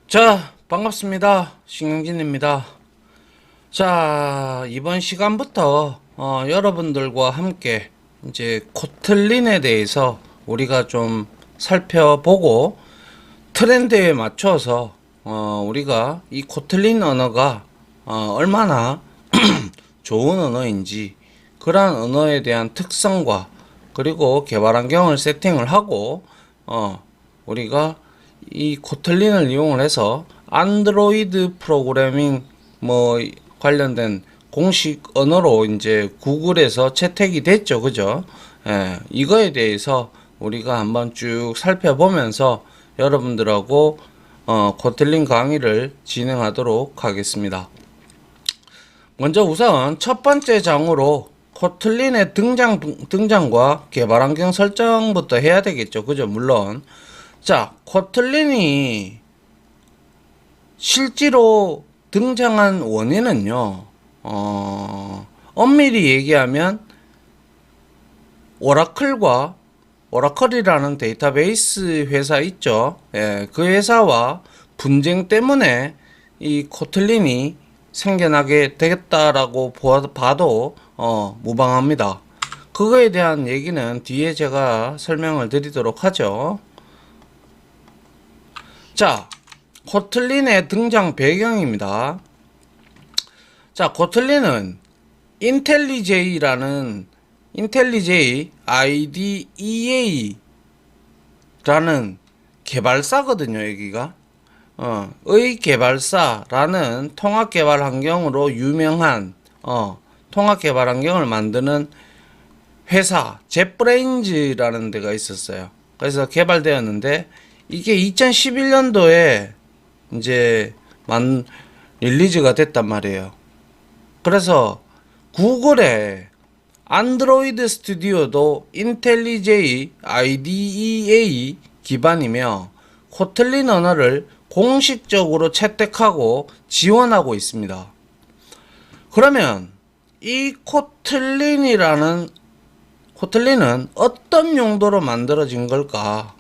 자, 반갑습니다. 신경진입니다. 자, 이번 시간부터 여러분들과 함께 이제 코틀린에 대해서 우리가 좀 살펴보고 트렌드에 맞춰서 우리가 이 코틀린 언어가 얼마나 좋은 언어인지 그러한 언어에 대한 특성과 그리고 개발 환경을 세팅을 하고 우리가 이 코틀린을 이용을 해서 안드로이드 프로그래밍 관련된 공식 언어로 이제 구글에서 채택이 됐죠. 그죠? 예, 이거에 대해서 우리가 한번 쭉 살펴보면서 여러분들하고 코틀린 강의를 진행하도록 하겠습니다. 먼저 우선 첫 번째 장으로 코틀린의 등장과 개발 환경 설정부터 해야 되겠죠. 그죠? 물론. 자, 코틀린이 실제로 등장한 원인은요, 엄밀히 얘기하면 오라클이라는 데이터베이스 회사 있죠. 예, 그 회사와 분쟁 때문에 이 코틀린이 생겨나게 되겠다라고 봐도 무방합니다. 그거에 대한 얘기는 뒤에 제가 설명을 드리도록 하죠. 자, 코틀린의 등장 배경입니다. 자, 코틀린은 인텔리제이라는 IDEA라는 개발사거든요, 여기가. 의 개발사라는 통합 개발 환경으로 유명한 통합 개발 환경을 만드는 회사 젯브레인즈라는 데가 있었어요. 그래서 개발되었는데 이게 2011년도에 이제 릴리즈가 됐단 말이에요. 그래서 구글의 안드로이드 스튜디오도 인텔리제이 IDEA 기반이며 코틀린 언어를 공식적으로 채택하고 지원하고 있습니다. 그러면 이 코틀린은 어떤 용도로 만들어진 걸까?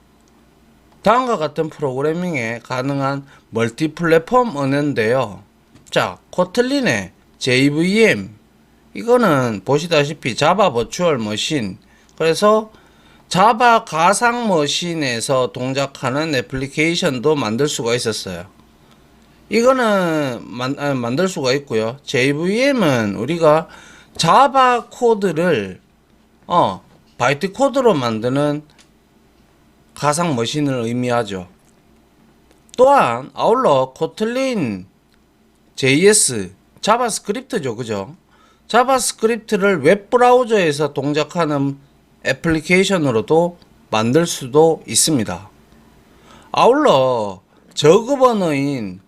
다음과 같은 프로그래밍에 가능한 멀티 플랫폼 언어인데요. 자, 코틀린의 JVM 이거는 보시다시피 자바 버추얼 머신, 그래서 자바 가상 머신에서 동작하는 애플리케이션도 만들 수가 있었어요. 이거는 만들 수가 있고요. JVM은 우리가 자바 코드를 바이트 코드로 만드는 가상 머신을 의미하죠. 또한 아울러 코틀린 JS 자바스크립트죠. 그죠? 자바스크립트를 웹브라우저에서 동작하는 애플리케이션으로도 만들 수도 있습니다. 아울러 저급 언어인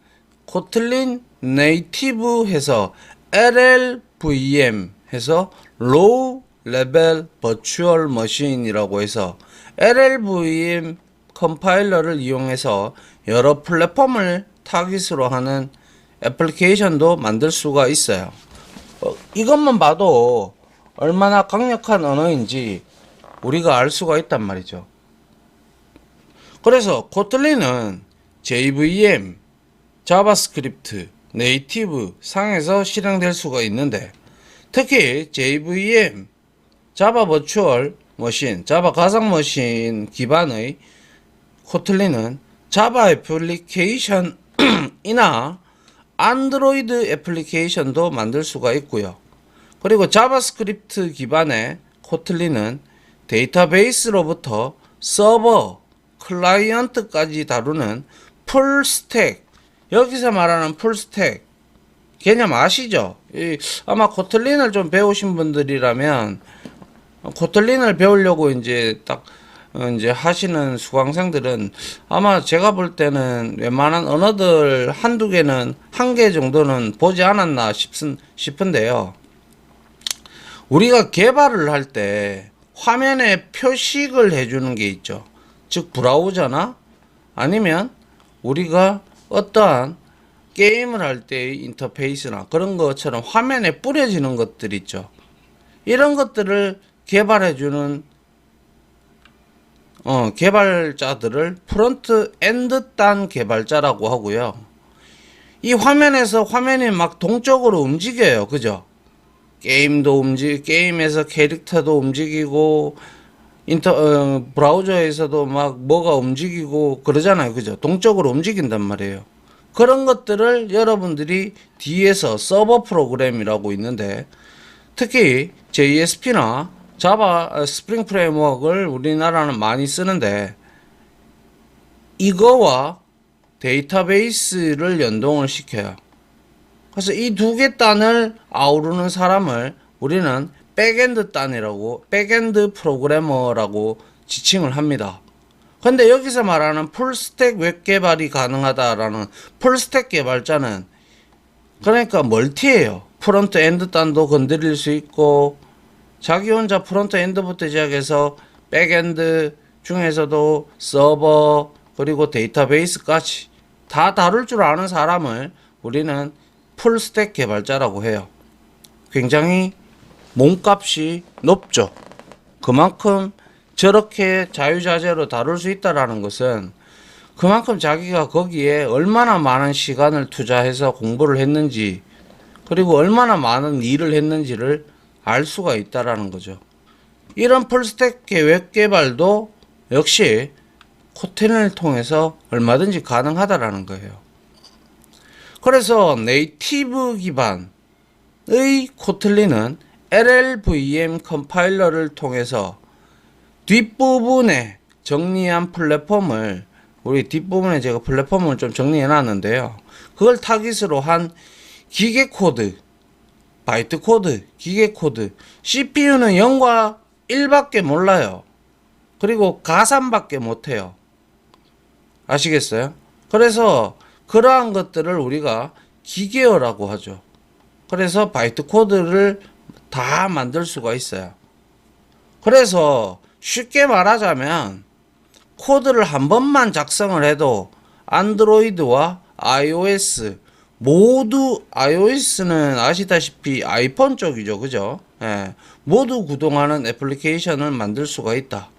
코틀린 네이티브 해서 LLVM 해서 로우 레벨 버추얼 머신이라고 해서 LLVM 컴파일러를 이용해서 여러 플랫폼을 타깃으로 하는 애플리케이션도 만들 수가 있어요. 이것만 봐도 얼마나 강력한 언어인지 우리가 알 수가 있단 말이죠. 그래서 코틀린은 JVM, 자바스크립트, 네이티브 상에서 실행될 수가 있는데 특히 JVM, 자바 버추얼 머신, 자바 가상 머신 기반의 코틀린은 자바 애플리케이션이나 안드로이드 애플리케이션도 만들 수가 있고요. 그리고 자바스크립트 기반의 코틀린은 데이터베이스로부터 서버, 클라이언트까지 다루는 풀스택, 여기서 말하는 풀스택 개념 아시죠? 아마 코틀린을 좀 배우신 분들이라면 코틀린을 배우려고 이제 딱 이제 하시는 수강생들은 아마 제가 볼 때는 웬만한 언어들 한두 개는 한 개 정도는 보지 않았나 싶은데요. 우리가 개발을 할 때 화면에 표식을 해주는 게 있죠. 즉 브라우저나 아니면 우리가 어떠한 게임을 할 때의 인터페이스나 그런 것처럼 화면에 뿌려지는 것들 있죠. 이런 것들을 개발해주는 개발자들을 프론트 엔드 단 개발자라고 하고요. 이 화면에서 화면이 막 동적으로 움직여요. 그죠? 게임에서 캐릭터도 움직이고, 브라우저에서도 막 뭐가 움직이고 그러잖아요. 그죠? 동적으로 움직인단 말이에요. 그런 것들을 여러분들이 뒤에서 서버 프로그램이라고 있는데, 특히 JSP나 자바 스프링 프레임워크를 우리나라는 많이 쓰는데, 이거와 데이터베이스를 연동을 시켜요. 그래서 이 두 개 단을 아우르는 사람을 우리는 백엔드 프로그래머라고 지칭을 합니다. 근데 여기서 말하는 풀스택 웹 개발이 가능하다라는 풀스택 개발자는 그러니까 멀티예요. 프론트 엔드 단도 건드릴 수 있고, 자기 혼자 프론트 엔드부터 시작해서 백엔드 중에서도 서버 그리고 데이터베이스까지 다 다룰 줄 아는 사람을 우리는 풀스택 개발자라고 해요. 굉장히 몸값이 높죠. 그만큼 저렇게 자유자재로 다룰 수 있다라는 것은 그만큼 자기가 거기에 얼마나 많은 시간을 투자해서 공부를 했는지, 그리고 얼마나 많은 일을 했는지를 알 수가 있다라는 거죠. 이런 풀스택 웹 개발도 역시 코틀린을 통해서 얼마든지 가능하다라는 거예요. 그래서 네이티브 기반의 코틀린은 LLVM 컴파일러를 통해서 뒷부분에 정리한 플랫폼을, 우리 뒷부분에 제가 플랫폼을 좀 정리해 놨는데요. 그걸 타깃으로 한 기계 코드, 바이트 코드, 기계 코드, CPU는 0과 1밖에 몰라요. 그리고 가산밖에 못해요. 아시겠어요? 그래서 그러한 것들을 우리가 기계어라고 하죠. 그래서 바이트 코드를 다 만들 수가 있어요. 그래서 쉽게 말하자면 코드를 한 번만 작성을 해도 안드로이드와 iOS 모두, iOS는 아시다시피 아이폰 쪽이죠. 그죠? 예, 모두 구동하는 애플리케이션을 만들 수가 있다.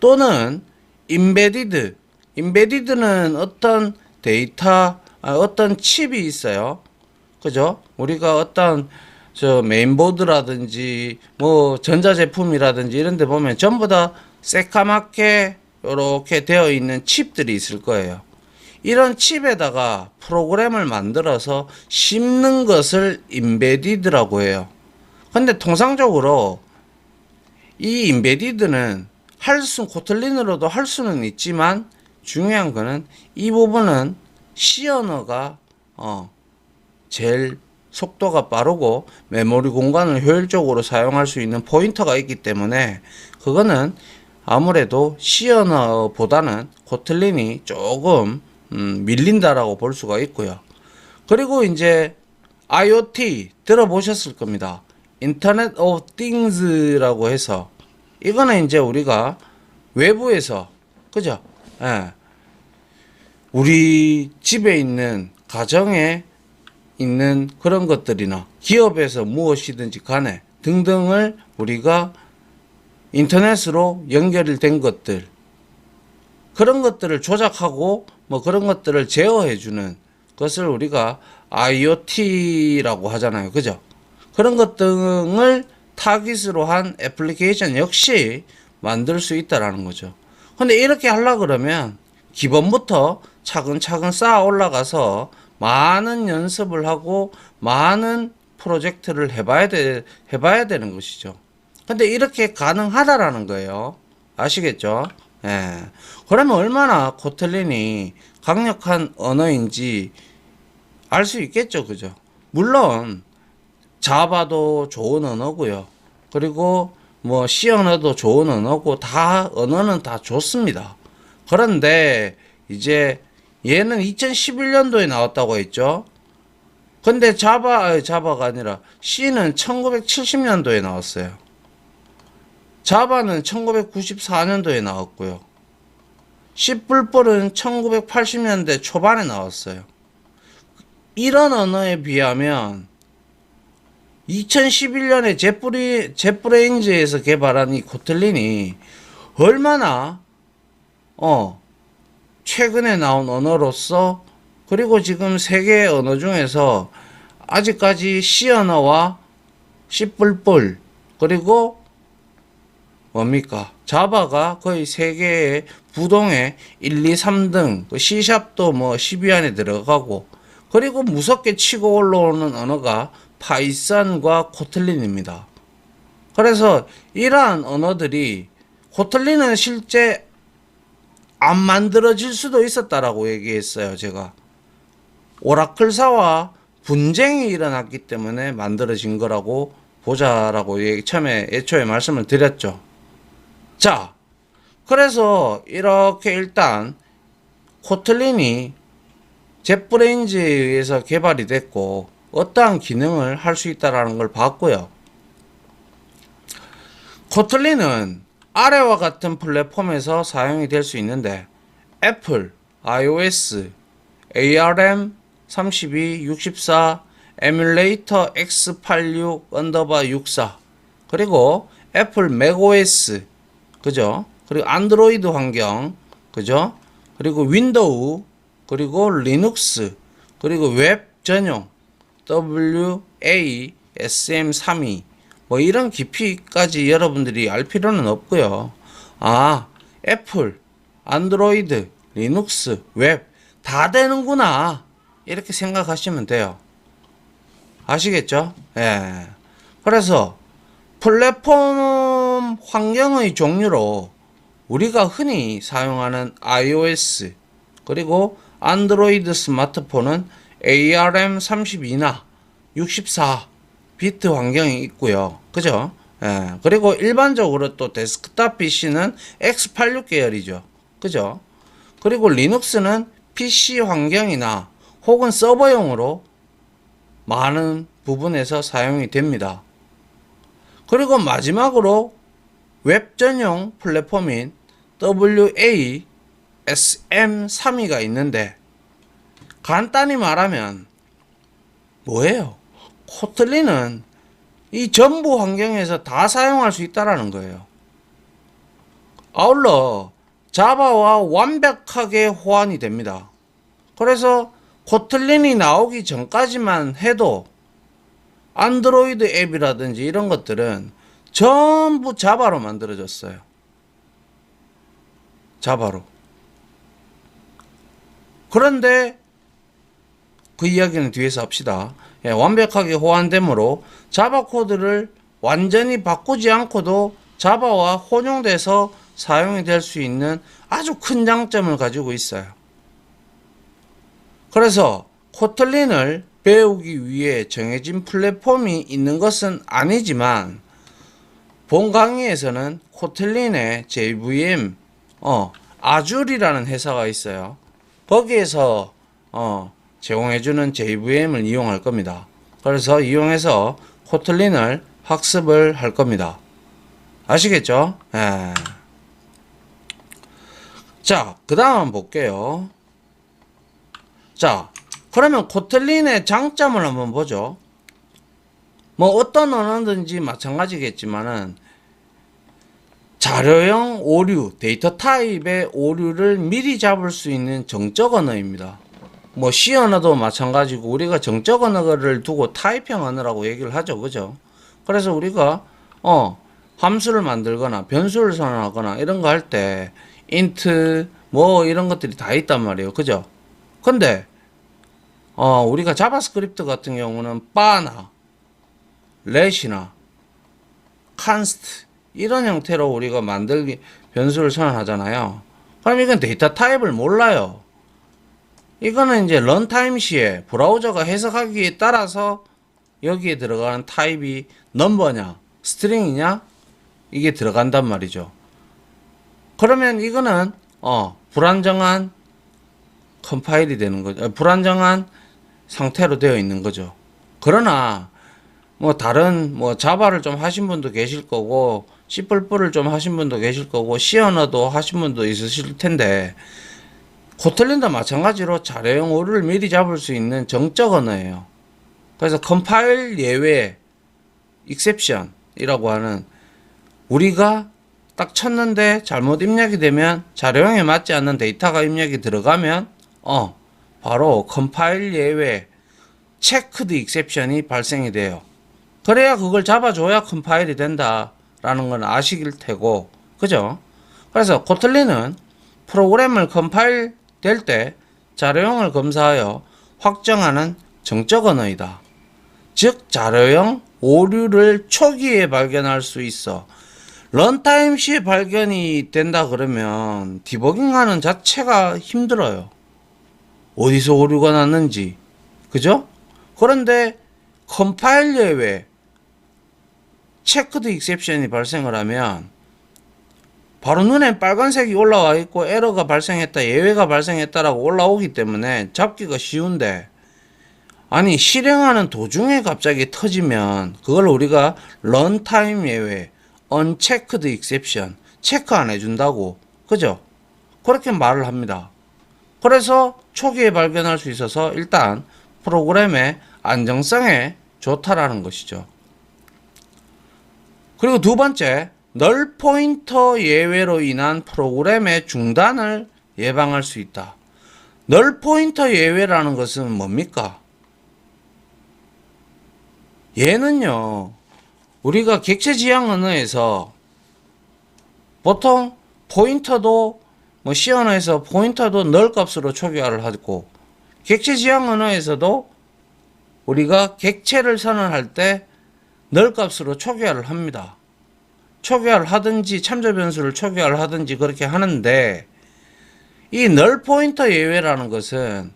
또는 인베디드는 어떤 어떤 칩이 있어요. 그죠? 우리가 어떤 메인보드라든지 뭐 전자제품이라든지 이런 데 보면 전부 다 새까맣게 이렇게 되어 있는 칩들이 있을 거예요. 이런 칩에다가 프로그램을 만들어서 심는 것을 인베디드라고 해요. 근데 통상적으로 이 인베디드는 코틀린으로도 할 수는 있지만, 중요한 거는 이 부분은 C 언어가 제일 속도가 빠르고 메모리 공간을 효율적으로 사용할 수 있는 포인터가 있기 때문에, 그거는 아무래도 C 언어보다는 코틀린이 조금 밀린다라고 볼 수가 있고요. 그리고 이제 IoT 들어보셨을 겁니다. 인터넷 오브 띵스라고 해서, 이거는 이제 우리가 외부에서, 그죠? 예. 우리 집에 있는, 가정에 있는 그런 것들이나 기업에서 무엇이든지 간에 등등을 우리가 인터넷으로 연결된 것들, 그런 것들을 조작하고 뭐 그런 것들을 제어해주는 것을 우리가 IoT라고 하잖아요. 그죠? 그런 것 등을 타깃으로 한 애플리케이션 역시 만들 수 있다라는 거죠. 근데 이렇게 하려 그러면 기본부터 차근차근 쌓아 올라가서 많은 연습을 하고 많은 프로젝트를 해봐야 되는 것이죠. 근데 이렇게 가능하다라는 거예요. 아시겠죠? 예. 그러면 얼마나 코틀린이 강력한 언어인지 알 수 있겠죠. 그죠? 물론 자바도 좋은 언어고요. 그리고 뭐 C 언어도 좋은 언어고, 언어는 다 좋습니다. 그런데 이제 얘는 2011년도에 나왔다고 했죠. 근데 자바가 아니라 C는 1970년도에 나왔어요. 자바는 1994년도에 나왔고요. C++은 1980년대 초반에 나왔어요. 이런 언어에 비하면 2011년에 젯브레인즈에서 개발한 이 코틀린이 얼마나 최근에 나온 언어로서, 그리고 지금 세계 언어 중에서 아직까지 C 언어와 C++, 그리고 뭡니까? 자바가 거의 세계의 부동의 1, 2, 3등, C샵도 뭐 10위 안에 들어가고, 그리고 무섭게 치고 올라오는 언어가 파이썬과 코틀린입니다. 그래서 이러한 언어들이, 코틀린은 실제 안 만들어질 수도 있었다라고 얘기했어요, 제가. 오라클사와 분쟁이 일어났기 때문에 만들어진 거라고 보자라고 처음에 애초에 말씀을 드렸죠. 자, 그래서 이렇게 일단 코틀린이 젯브레인즈에 의해서 개발이 됐고 어떠한 기능을 할 수 있다라는 걸 봤고요. 코틀린은 아래와 같은 플랫폼에서 사용이 될 수 있는데 애플, iOS, ARM 32, 64, 에뮬레이터 X86_64, 그리고 애플 맥OS, 그죠? 그리고 안드로이드 환경, 그죠? 그리고 윈도우, 그리고 리눅스, 그리고 웹 전용 WASM32, 뭐 이런 깊이까지 여러분들이 알 필요는 없고요. 애플, 안드로이드, 리눅스, 웹 다 되는구나, 이렇게 생각하시면 돼요. 아시겠죠? 예. 그래서 플랫폼 환경의 종류로 우리가 흔히 사용하는 iOS, 그리고 안드로이드 스마트폰은 ARM32나 64 비트 환경이 있고요. 그죠? 예. 그리고 일반적으로 또 데스크탑 PC는 X86 계열이죠. 그죠? 그리고 리눅스는 PC 환경이나 혹은 서버용으로 많은 부분에서 사용이 됩니다. 그리고 마지막으로 웹 전용 플랫폼인 WASM32가 있는데, 간단히 말하면 뭐예요? 코틀린은 이 전부 환경에서 다 사용할 수 있다라는 거예요. 아울러 자바와 완벽하게 호환이 됩니다. 그래서 코틀린이 나오기 전까지만 해도 안드로이드 앱이라든지 이런 것들은 전부 자바로 만들어졌어요. 자바로. 그런데 그 이야기는 뒤에서 합시다. 완벽하게 호환되므로 자바 코드를 완전히 바꾸지 않고도 자바와 혼용돼서 사용이 될 수 있는 아주 큰 장점을 가지고 있어요. 그래서 코틀린을 배우기 위해 정해진 플랫폼이 있는 것은 아니지만, 본 강의에서는 코틀린의 JVM 아줄이라는 회사가 있어요. 거기에서 제공해주는 JVM을 이용할 겁니다. 그래서 이용해서 코틀린을 학습을 할 겁니다. 아시겠죠? 예. 자, 그 다음 한번 볼게요. 자, 그러면 코틀린의 장점을 한번 보죠. 뭐 어떤 언어든지 마찬가지겠지만은 자료형 오류, 데이터 타입의 오류를 미리 잡을 수 있는 정적 언어입니다. 뭐 C 언어도 마찬가지고 우리가 정적 언어를 두고 타입형 언어라고 얘기를 하죠. 그죠? 그래서 우리가 함수를 만들거나 변수를 선언하거나 이런 거 할 때 int 뭐 이런 것들이 다 있단 말이에요. 그죠? 근데 우리가 자바스크립트 같은 경우는 바나 let이나 const 이런 형태로 우리가 만들기 변수를 선언하잖아요. 그럼 이건 데이터 타입을 몰라요. 이거는 이제 런타임 시에 브라우저가 해석하기에 따라서 여기에 들어가는 타입이 넘버냐 스트링이냐 이게 들어간단 말이죠. 그러면 이거는 불안정한 컴파일이 되는 거죠. 불안정한 상태로 되어 있는 거죠. 그러나 뭐 다른 뭐 자바를 좀 하신 분도 계실 거고 C++를 좀 하신 분도 계실 거고 C 언어도 하신 분도 있으실 텐데, 코틀린도 마찬가지로 자료형 오류를 미리 잡을 수 있는 정적 언어예요. 그래서 컴파일 예외, 익셉션이라고 하는 우리가 딱 쳤는데 잘못 입력이 되면 자료형에 맞지 않는 데이터가 입력이 들어가면 바로 컴파일 예외 체크드 익셉션이 발생이 돼요. 그래야 그걸 잡아줘야 컴파일이 된다라는 건 아시길 테고, 그죠? 그래서 코틀린은 프로그램을 컴파일 될 때 자료형을 검사하여 확정하는 정적 언어이다. 즉 자료형 오류를 초기에 발견할 수 있어. 런타임 시에 발견이 된다 그러면 디버깅하는 자체가 힘들어요. 어디서 오류가 났는지, 그죠? 그런데 컴파일 예외 체크드 익셉션이 발생을 하면 바로 눈에 빨간색이 올라와 있고 에러가 발생했다, 예외가 발생했다라고 올라오기 때문에 잡기가 쉬운데, 아니 실행하는 도중에 갑자기 터지면 그걸 우리가 런타임 예외 unchecked exception 체크 안 해준다고, 그죠? 그렇게 말을 합니다. 그래서 초기에 발견할 수 있어서 일단 프로그램의 안정성에 좋다라는 것이죠. 그리고 두 번째, 널 포인터 예외로 인한 프로그램의 중단을 예방할 수 있다. 널 포인터 예외라는 것은 뭡니까? 얘는요, 우리가 객체 지향 언어에서 보통 포인터도 C 언어에서 포인터도 널 값으로 초기화를 하고, 객체 지향 언어에서도 우리가 객체를 선언할 때 널 값으로 초기화를 합니다. 초기화를 하든지 참조 변수를 초기화를 하든지 그렇게 하는데, 이 널 포인터 예외라는 것은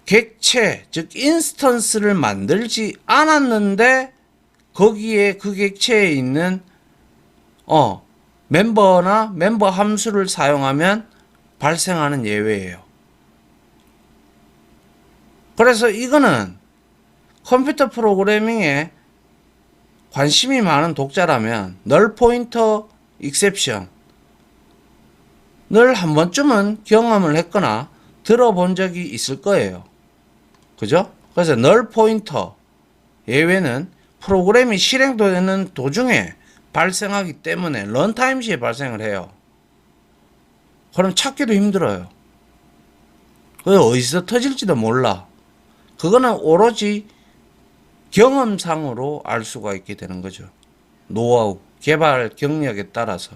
객체, 즉 인스턴스를 만들지 않았는데 거기에 그 객체에 있는 멤버나 멤버 함수를 사용하면 발생하는 예외예요. 그래서 이거는 컴퓨터 프로그래밍에 관심이 많은 독자라면 널 포인터 익셉션을 한 번쯤은 경험을 했거나 들어본 적이 있을 거예요. 그죠? 그래서 널 포인터 예외는 프로그램이 실행되는 도중에 발생하기 때문에 런타임 시에 발생을 해요. 그럼 찾기도 힘들어요. 그게 어디서 터질지도 몰라. 그거는 오로지 경험상으로 알 수가 있게 되는 거죠. 노하우, 개발 경력에 따라서.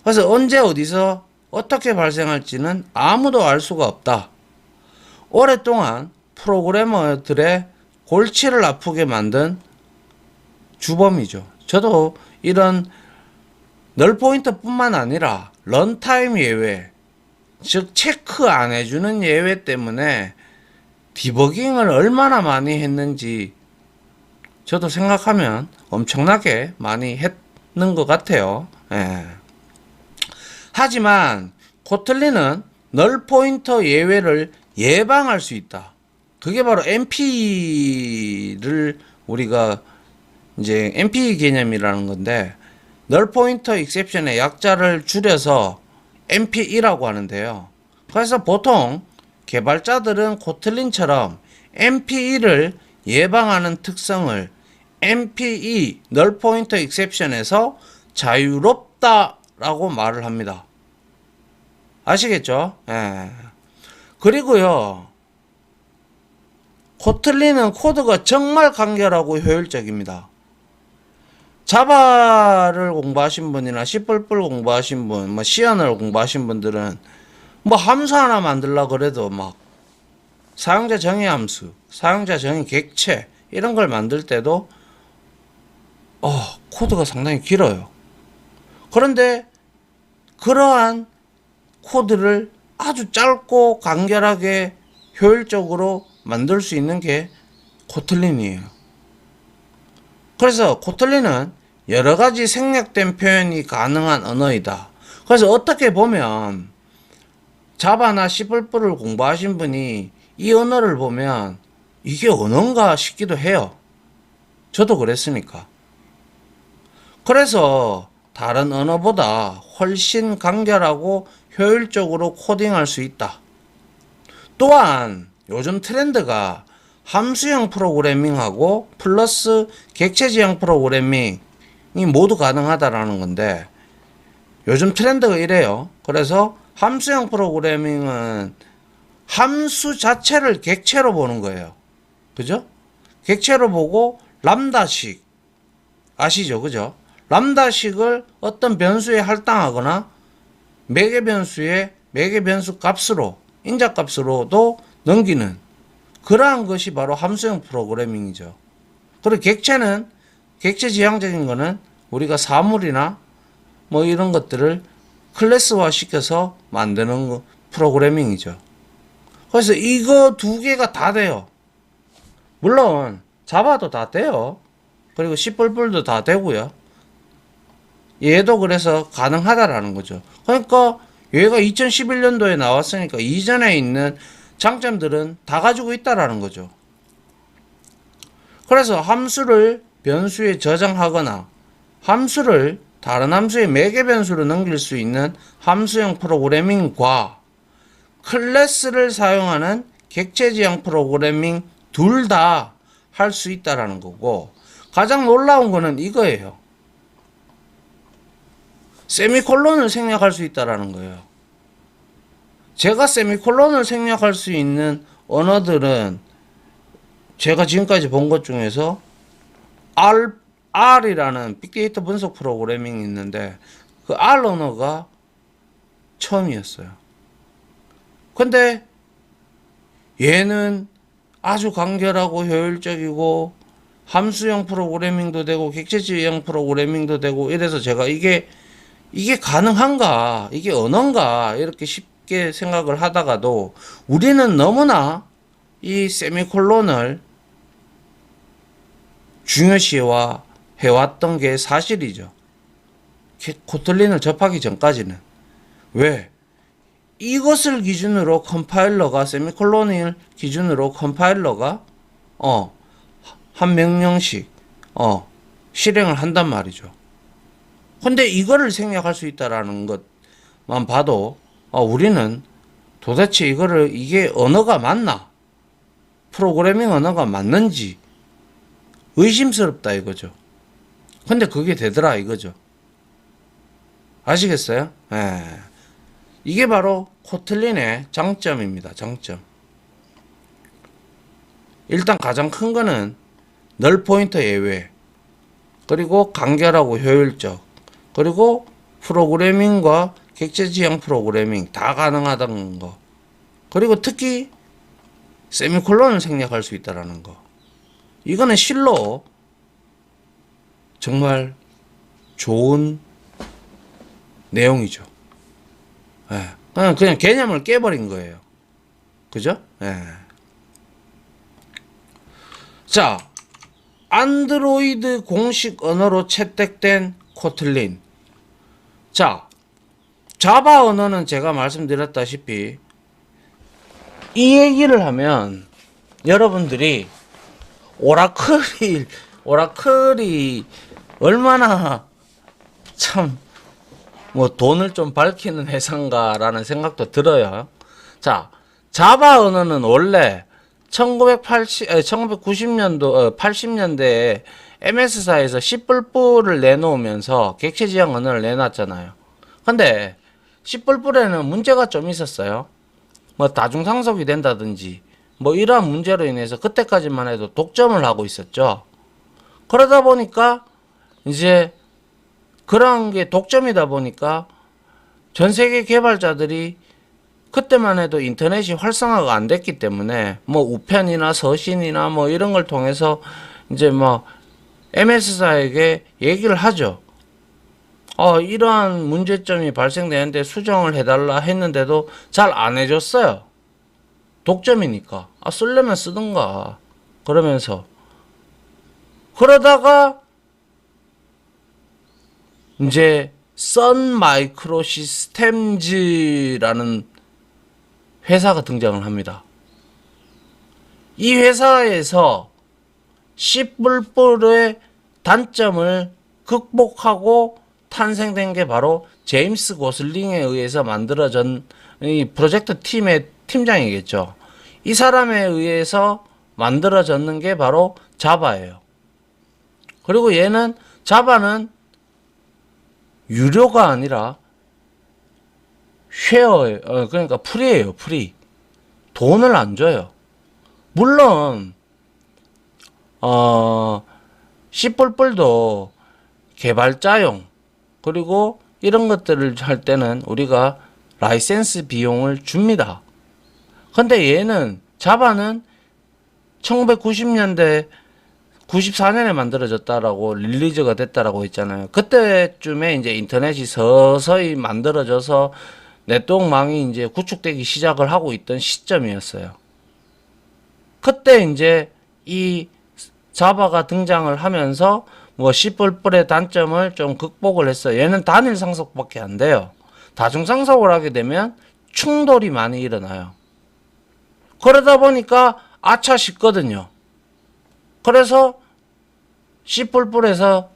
그래서 언제 어디서 어떻게 발생할지는 아무도 알 수가 없다. 오랫동안 프로그래머들의 골치를 아프게 만든 주범이죠. 저도 이런 널 포인터 뿐만 아니라 런타임 예외, 즉 체크 안 해주는 예외 때문에 디버깅을 얼마나 많이 했는지 저도 생각하면 엄청나게 많이 했는 것 같아요. 하지만 코틀린은 널 포인터 예외를 예방할 수 있다. 그게 바로 NP를 우리가 이제 NP 개념이라는 건데, 널 포인터 익셉션의 약자를 줄여서 NP이라고 하는데요. 그래서 보통 개발자들은 코틀린처럼 NP를 예방하는 특성을 NPE 널 포인터 익셉션에서 자유롭다라고 말을 합니다. 아시겠죠? 그리고요, 코틀린은 코드가 정말 간결하고 효율적입니다. 자바를 공부하신 분이나 C++ 공부하신 분, C 언어를 공부하신 분들은 함수 하나 만들려고 그래도 사용자 정의 함수, 사용자 정의 객체 이런 걸 만들 때도 코드가 상당히 길어요. 그런데 그러한 코드를 아주 짧고 간결하게 효율적으로 만들 수 있는 게 코틀린이에요. 그래서 코틀린은 여러 가지 생략된 표현이 가능한 언어이다. 그래서 어떻게 보면 자바나 C++ 공부하신 분이 이 언어를 보면 이게 언어인가 싶기도 해요. 저도 그랬으니까. 그래서 다른 언어보다 훨씬 간결하고 효율적으로 코딩할 수 있다. 또한 요즘 트렌드가 함수형 프로그래밍하고 플러스 객체지향 프로그래밍이 모두 가능하다라는 건데, 요즘 트렌드가 이래요. 그래서 함수형 프로그래밍은 함수 자체를 객체로 보는 거예요. 그죠? 객체로 보고 람다식 아시죠? 그죠? 람다식을 어떤 변수에 할당하거나 매개 변수의 매개 변수 값으로 인자 값으로도 넘기는 그러한 것이 바로 함수형 프로그래밍이죠. 그리고 객체는 객체 지향적인 거는 우리가 사물이나 뭐 이런 것들을 클래스화 시켜서 만드는 프로그래밍이죠. 그래서 이거 두 개가 다 돼요. 물론 자바도 다 돼요. 그리고 C++도 다 되고요. 얘도 그래서 가능하다라는 거죠. 그러니까 얘가 2011년도에 나왔으니까 이전에 있는 장점들은 다 가지고 있다라는 거죠. 그래서 함수를 변수에 저장하거나 함수를 다른 함수의 매개 변수로 넘길 수 있는 함수형 프로그래밍과 클래스를 사용하는 객체 지향 프로그래밍 둘 다 할 수 있다라는 거고, 가장 놀라운 거는 이거예요. 세미콜론을 생략할 수 있다라는 거예요. 제가 세미콜론을 생략할 수 있는 언어들은 제가 지금까지 본 것 중에서 R이라는 빅데이터 분석 프로그래밍이 있는데 그 R 언어가 처음이었어요. 근데 얘는 아주 간결하고 효율적이고 함수형 프로그래밍도 되고 객체 지향 프로그래밍도 되고 이래서 제가 이게 가능한가? 이게 언어인가? 이렇게 쉽게 생각을 하다가도 우리는 너무나 이 세미콜론을 중요시와 해왔던 게 사실이죠. 코틀린을 접하기 전까지는. 왜? 이것을 기준으로 컴파일러가 세미콜론을 기준으로 컴파일러가 한 명령씩 실행을 한단 말이죠. 근데 이거를 생략할 수 있다라는 것만 봐도 우리는 도대체 이게 언어가 맞나? 프로그래밍 언어가 맞는지 의심스럽다 이거죠. 근데 그게 되더라 이거죠. 아시겠어요? 예. 이게 바로 코틀린의 장점입니다. 장점. 일단 가장 큰 거는 널 포인터 예외, 그리고 간결하고 효율적, 그리고 프로그래밍과 객체 지향 프로그래밍 다 가능하다는 거, 그리고 특히 세미콜론을 생략할 수 있다는 거. 이거는 실로 정말 좋은 내용이죠. 예. 그냥 개념을 깨버린 거예요. 그죠? 예. 자, 안드로이드 공식 언어로 채택된 코틀린. 자, 자바 언어는 제가 말씀드렸다시피 이 얘기를 하면 여러분들이 오라클이 얼마나 참 돈을 좀 밝히는 회사인가라는 생각도 들어요. 자, 자바 언어는 원래 1990년도, 80년대에 MS사에서 C++를 내놓으면서 객체 지향 언어를 내놨잖아요. 근데 C++에는 문제가 좀 있었어요. 다중상속이 된다든지, 이러한 문제로 인해서 그때까지만 해도 독점을 하고 있었죠. 그러다 보니까, 이제, 그런 게 독점이다 보니까 전 세계 개발자들이 그때만 해도 인터넷이 활성화가 안 됐기 때문에 우편이나 서신이나 이런 걸 통해서 이제 MS사에게 얘기를 하죠. 이러한 문제점이 발생되는데 수정을 해달라 했는데도 잘 안 해줬어요. 독점이니까. 쓰려면 쓰든가. 그러면서. 그러다가 이제 선 마이크로 시스템즈라는 회사가 등장을 합니다. 이 회사에서 C++의 단점을 극복하고 탄생된 게 바로 제임스 고슬링에 의해서 만들어진 이 프로젝트 팀의 팀장이겠죠. 이 사람에 의해서 만들어졌는 게 바로 자바예요. 그리고 자바는 유료가 아니라 쉐어, 그러니까 프리예요, 프리. 돈을 안 줘요. 물론, C++도 개발자용, 그리고 이런 것들을 할 때는 우리가 라이센스 비용을 줍니다. 근데 얘는, 자바는 1990년대 94년에 만들어졌다라고 릴리즈가 됐다라고 했잖아요. 그때쯤에 이제 인터넷이 서서히 만들어져서 네트워크망이 이제 구축되기 시작을 하고 있던 시점이었어요. 그때 이제 이 자바가 등장을 하면서 뭐 C++의 단점을 좀 극복을 했어요. 얘는 단일 상속밖에 안 돼요. 다중 상속을 하게 되면 충돌이 많이 일어나요. 그러다 보니까 아차 싶거든요. 그래서 C++에서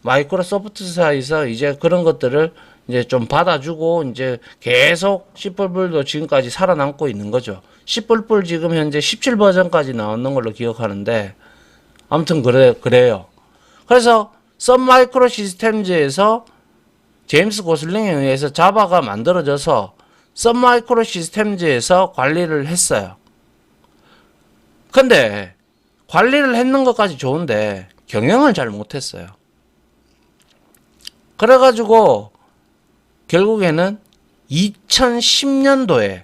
마이크로소프트사에서 이제 그런 것들을 이제 좀 받아주고 이제 계속 C++도 지금까지 살아남고 있는 거죠. C++ 지금 현재 17 버전까지 나오는 걸로 기억하는데 아무튼 그래요. 그래서 선 마이크로 시스템즈에서 제임스 고슬링에 의해서 자바가 만들어져서 선 마이크로 시스템즈에서 관리를 했어요. 근데 관리를 했는 것까지 좋은데 경영을 잘 못했어요. 그래가지고 결국에는 2010년도에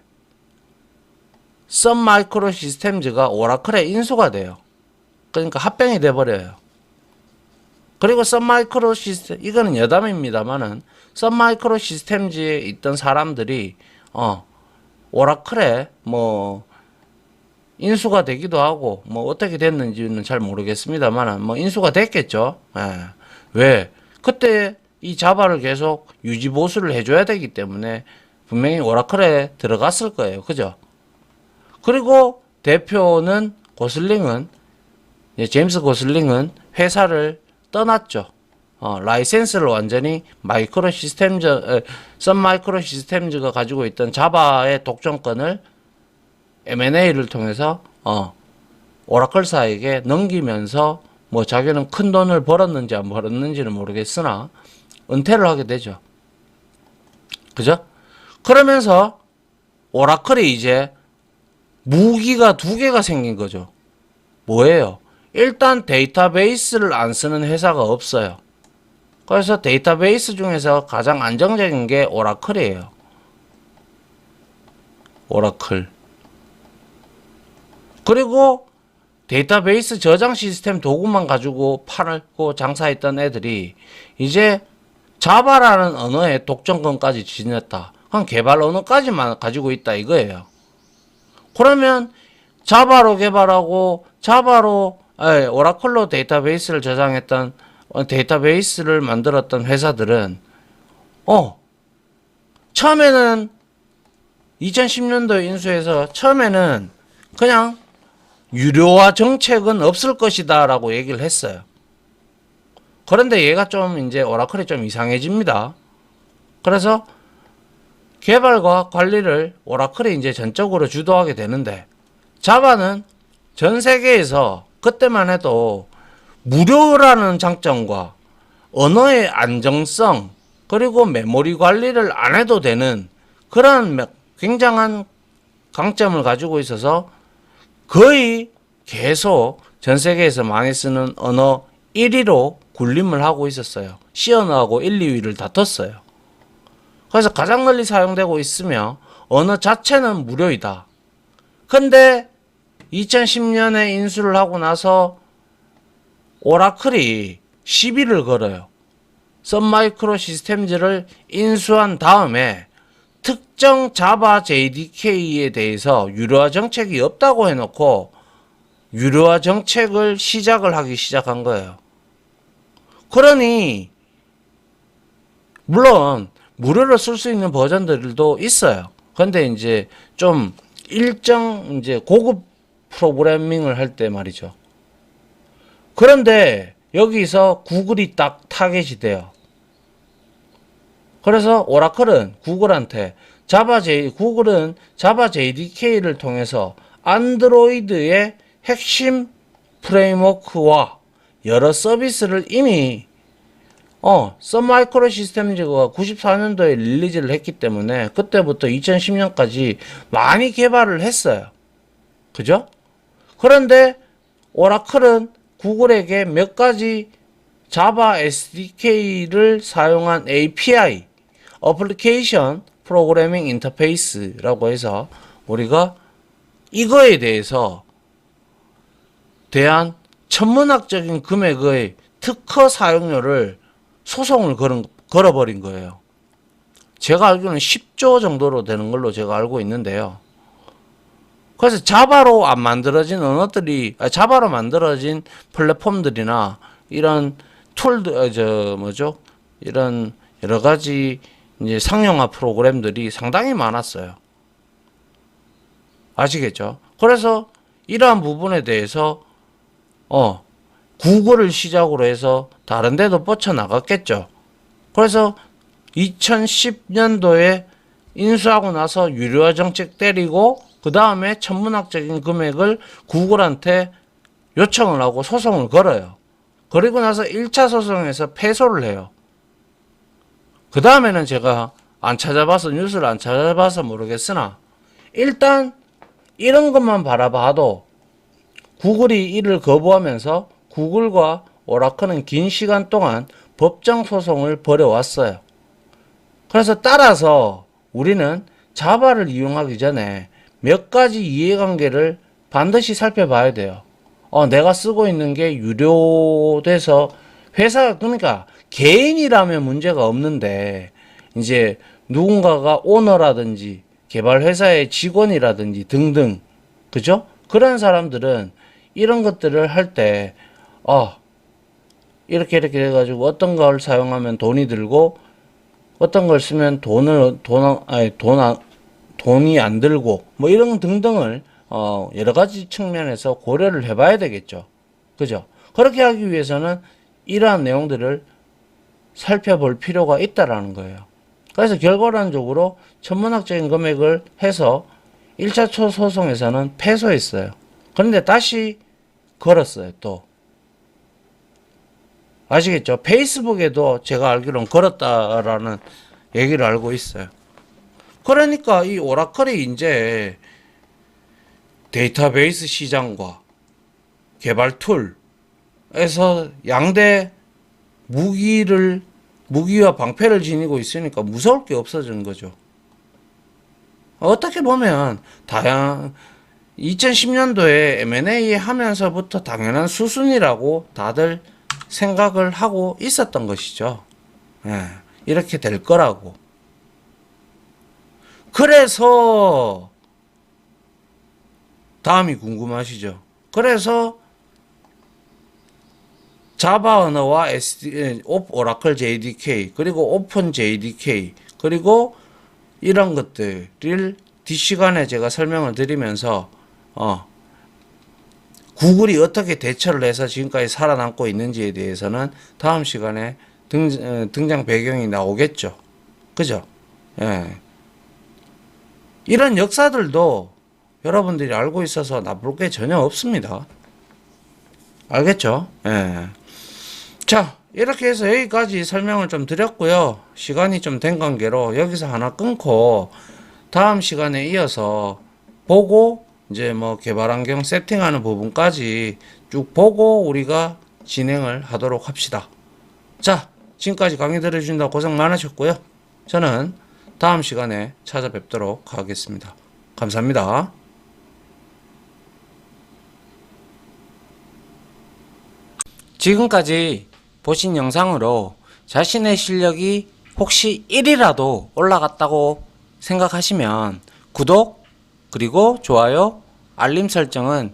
선 마이크로 시스템즈가 오라클에 인수가 돼요. 그러니까 합병이 돼버려요. 그리고 선 마이크로 시스템, 이거는 여담입니다만은 선 마이크로 시스템즈에 있던 사람들이 오라클에 뭐 인수가 되기도 하고 뭐 어떻게 됐는지는 잘 모르겠습니다만 뭐 인수가 됐겠죠. 예. 왜? 그때 이 자바를 계속 유지 보수를 해줘야 되기 때문에 분명히 오라클에 들어갔을 거예요. 그죠? 그리고 대표는 고슬링은 제임스 고슬링은 회사를 떠났죠. 라이센스를 완전히 마이크로 시스템즈, 선 마이크로 시스템즈가 가지고 있던 자바의 독점권을 M&A를 통해서 오라클사에게 넘기면서 뭐 자기는 큰 돈을 벌었는지 안 벌었는지는 모르겠으나 은퇴를 하게 되죠. 그죠? 그러면서 오라클이 이제 무기가 두 개가 생긴 거죠. 뭐예요? 일단 데이터베이스를 안 쓰는 회사가 없어요. 그래서 데이터베이스 중에서 가장 안정적인 게 오라클이에요. 오라클. 그리고 데이터베이스 저장 시스템 도구만 가지고 팔고 장사했던 애들이 이제 자바라는 언어의 독점권까지 지녔다. 그럼 개발 언어까지만 가지고 있다 이거예요. 그러면 자바로 개발하고 오라클로 데이터베이스를 저장했던 데이터베이스를 만들었던 회사들은 처음에는 2010년도에 인수해서 처음에는 그냥 유료화 정책은 없을 것이다 라고 얘기를 했어요. 그런데 얘가 좀 이제 오라클이 좀 이상해집니다. 그래서 개발과 관리를 오라클이 이제 전적으로 주도하게 되는데 자바는 전 세계에서 그때만 해도 무료라는 장점과 언어의 안정성 그리고 메모리 관리를 안 해도 되는 그런 굉장한 강점을 가지고 있어서 거의 계속 전 세계에서 많이 쓰는 언어 1위로 군림을 하고 있었어요. C 언어하고 1, 2위를 다퉜어요. 그래서 가장 널리 사용되고 있으며 언어 자체는 무료이다. 근데 2010년에 인수를 하고 나서 오라클이 시비를 걸어요. 선 마이크로 시스템즈를 인수한 다음에 특정 자바 JDK에 대해서 유료화 정책이 없다고 해놓고 유료화 정책을 하기 시작한 거예요. 그러니 물론 무료로 쓸 수 있는 버전들도 있어요. 근데 이제 좀 일정 이제 고급 프로그래밍을 할 때 말이죠. 그런데 여기서 구글이 딱 타겟이 돼요. 그래서 오라클은 구글한테 구글은 자바 JDK를 통해서 안드로이드의 핵심 프레임워크와 여러 서비스를 이미 선 마이크로 시스템즈가 94년도에 릴리즈를 했기 때문에 그때부터 2010년까지 많이 개발을 했어요. 그죠? 그런데 오라클은 구글에게 몇 가지 자바 SDK를 사용한 API, Application Programming Interface라고 해서 우리가 이거에 대한 천문학적인 금액의 특허 사용료를 소송을 걸어버린 거예요. 제가 알기로는 10조 정도로 되는 걸로 제가 알고 있는데요. 그래서 자바로 안 만들어진 언어들이, 자바로 만들어진 플랫폼들이나 이런 툴들, 이런 여러 가지 이제 상용화 프로그램들이 상당히 많았어요. 아시겠죠? 그래서 이러한 부분에 대해서, 구글을 시작으로 해서 다른 데도 뻗쳐나갔겠죠. 그래서 2010년도에 인수하고 나서 유료화 정책 때리고 그 다음에 천문학적인 금액을 구글한테 요청을 하고 소송을 걸어요. 그리고 나서 1차 소송에서 패소를 해요. 그 다음에는 제가 뉴스를 안 찾아봐서 모르겠으나 일단 이런 것만 바라봐도 구글이 이를 거부하면서 구글과 오라클은 긴 시간 동안 법정 소송을 벌여왔어요. 그래서 따라서 우리는 자바를 이용하기 전에 몇 가지 이해관계를 반드시 살펴봐야 돼요. 내가 쓰고 있는 게 유료돼서 그러니까 개인이라면 문제가 없는데 이제 누군가가 오너라든지 개발 회사의 직원이라든지 등등, 그죠? 그런 사람들은 이런 것들을 할 때 이렇게 해가지고 어떤 걸 사용하면 돈이 들고 어떤 걸 쓰면 돈이 안 들고 뭐 이런 등등을 여러 가지 측면에서 고려를 해봐야 되겠죠. 그죠? 그렇게 하기 위해서는 이러한 내용들을 살펴볼 필요가 있다라는 거예요. 그래서 결과론적으로 천문학적인 금액을 해서 1차 소송에서는 패소했어요. 그런데 다시 걸었어요, 또. 아시겠죠? 페이스북에도 제가 알기로는 걸었다라는 얘기를 알고 있어요. 그러니까 이 오라클이 이제 데이터베이스 시장과 개발 툴에서 양대 무기와 방패를 지니고 있으니까 무서울 게 없어진 거죠. 어떻게 보면 2010년도에 M&A 하면서부터 당연한 수순이라고 다들 생각을 하고 있었던 것이죠. 이렇게 될 거라고. 그래서 다음이 궁금하시죠? 그래서 자바 언어와 오라클 JDK 그리고 오픈 JDK 그리고 이런 것들을 뒷시간에 제가 설명을 드리면서 구글이 어떻게 대처를 해서 지금까지 살아남고 있는지에 대해서는 다음 시간에 등장 배경이 나오겠죠. 그죠? 예. 이런 역사들도 여러분들이 알고 있어서 나쁠 게 전혀 없습니다. 알겠죠? 예. 자, 이렇게 해서 여기까지 설명을 좀 드렸고요. 시간이 좀 된 관계로 여기서 하나 끊고 다음 시간에 이어서 보고 이제 뭐 개발 환경 세팅하는 부분까지 쭉 보고 우리가 진행을 하도록 합시다. 자, 지금까지 강의 들어주신다고 고생 많으셨고요. 저는 다음 시간에 찾아뵙도록 하겠습니다. 감사합니다. 지금까지 보신 영상으로 자신의 실력이 혹시 1이라도 올라갔다고 생각하시면 구독 그리고 좋아요 알림 설정은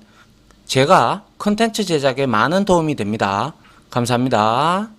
제가 컨텐츠 제작에 많은 도움이 됩니다. 감사합니다.